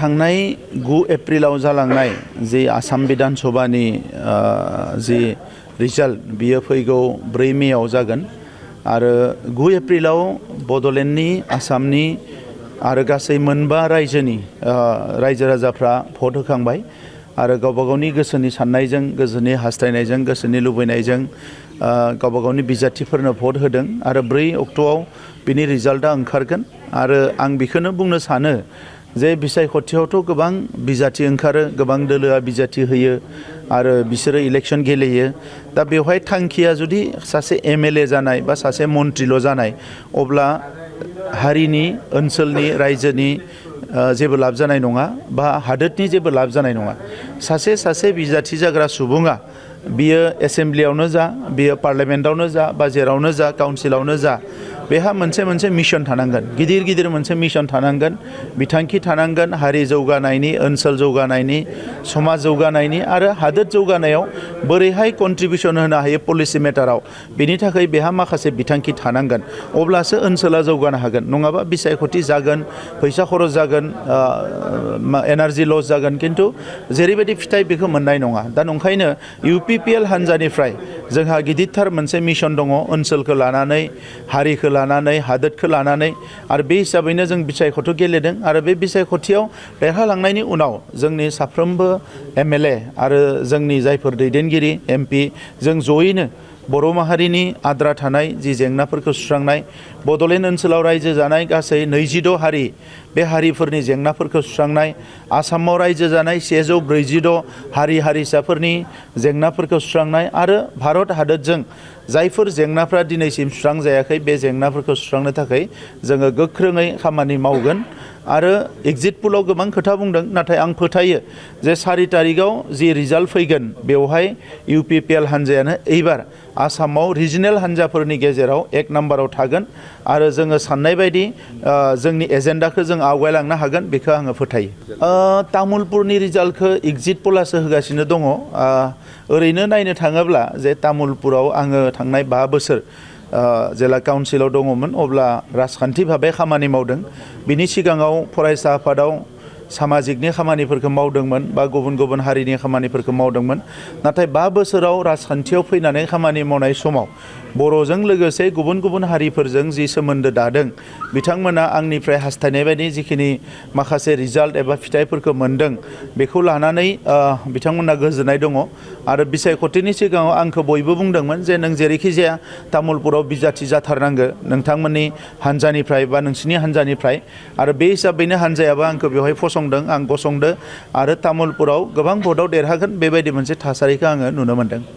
थांनाय 9 एप्रिलाव जालांनाय जे आसाम विधान सभानि जे रिजाल्ट बियो फैगौ 4 मेआव जागोन आरो 9 एप्रिलाव बड'लेण्डनि आसामनि आरो गासै मोनबा रायजोनि रायजो राजाफ्रा भट होखांबाय आरो गावबा गावनि गोसोनि साननायजों गोसोनि हास्थायनायजों गोसोनि लुबैनायजों गावबा गावनि बिजाथिफोरनो भट होदों आरो 4 अक्ट'आव बिनि रिजाल्टआ ओंखारगोन आरो आं बेखौनो बुंनो सानो जे बिसायख'थियावथ' गोबां बिजाथि ओंखारो गोबां दोलोआ बिजाथि होयो आरो बिसोरो इलेक्शन गेलेयो दा बेवहाय थांखिया जुदि सासे एमएलए जानाय बा सासे मन्थ्रिल' जानाय अब्ला हारिनि ओनसोलनि रायजोनि जेबो लाब जानाय नङा बा हादोरनि जेबो लाब जानाय नङा सासे बिजाथि जाग्रा सुबुङा बियो एसेम्ब्लियावनो जा बियो पार्लियामेन्टआवनो जा बा जेरावनो जा काउन्सिलावनो जा बेहा मोनसे मिशन थानांगोन गिदिर मोनसे मिशन थानांगोन बिथांखि थानांगोन हारि जौगानायनि ओनसोल जौगानायनि समाज जौगानायनि आरो हादोर जौगानायाव बोरैहाय कन्ट्रिबिउसन होनो हायो पलिसि मेटाराव बेनि थाखाय बेहा माखासे बिथांखि थानांगोन अब्लासो ओनसोला जौगानो हागोन नङाबा बिसायख'थि जागोन फैसा खरस जागोन एनार्जि लस जागोन किन्तु जेरैबायदि फिथाइ बेखौ मोननाय नङा दा नंखायनो UPPL हान्जानिफ्राय जोंहा गिदिरथार मोनसे मिशन दङ ओनसोलखौ लानानै हारिखौ लानानै हादोरखौ लानानै आरो बे हिसाबैनो जों बिसायख'थि गेलेदों आरो बे बिसायख'थियाव देरहालांनायनि उनाव जोंनि साफ्रोमबो MLA आरो जोंनि जायफोर दैदेनगिरि MP जों जयैनो बर' माहारिनि आद्रा थानाय जि जेंनाफोरखौ सुस्रांनाय बड'लेण्ड ओनसोलाव रायजो जानाय गासै 26 हारि बे हारिफोरनि जेंनाफोरखौ सुस्रांनाय आसामाव रायजो जानाय 146 हारि हारिसाफोरनि जेंनाफोरखौ सुस्रांनाय आरो भारत हादोरजों जायफोर जेंनाफ्रा दिनैसिम सुस्रांजायाखै बे जेंनाफोरखौ सुस्रांनो थाखाय जोङो गोख्रोङै खामानि मावगोन आरो एग्जिट पोलाव गोबां खोथा बुंदों नाथाय आं फोथायो जे 4 तारिखआव जि रिजाल्ट फैगोन बेवहाय UPPL हान्जायानो एबार आसामाव रिजनेल हान्जाफोरनि गेजेराव 1 नाम्बाराव थागोन आरो जोङो साननाय बायदि जोंनि एजेन्डाखौ जों आवगायलांनो हागोन बेखौ आङो फोथायो तामुलपुरनि रिजाल्टखौ एग्जिट पोलासो होगासिनो दङ ओरैनो नायनो थाङोब्ला जे तामुलपुराव आङो थांनाय 5 बोसोर जेला काउन्सिलाव दङमोन अब्ला राजखान्थि भाबै खामानि मावदों बिनि सिगाङाव फरायसा आफादाव सामाजिकनि खामानिफोरखौ मावदोंमोन बा गुबुन हारिनि खामानिफोरखौ मावदोंमोन नाथाय 5 बोसोराव राजखान्थियाव फैनानै खामानि मावनाय समाव बर'जों लोगोसे गुबुन हारिफोरजों जि सोमोन्दो दादों बिथांमोना आंनिफ्राय हास्थायनाय बायदि जिखिनि माखासे रिजाल्ट एबा फिथाइफोरखौ मोनदों बेखौ लानानै बिथांमोना गोजोननाय दङ आरो बिसायख'थिनि सिगाङाव आंखौ बयबो बुंदोंमोन जे नों जेरैखि जाया तामुलपुराव बिजाथि जाथारनांगो नोंथांमोननि हान्जानिफ्राय बा नोंसिनि हान्जानिफ्राय आरो बे हिसाबैनो हान्जायाबो आंखौ बेवहाय फसंदों आं गसंदों आरो तामुलपुराव गोबां भटआव देरहागोन बेबायदि मोनसे थासारिखौ आङो नुनो मोनदों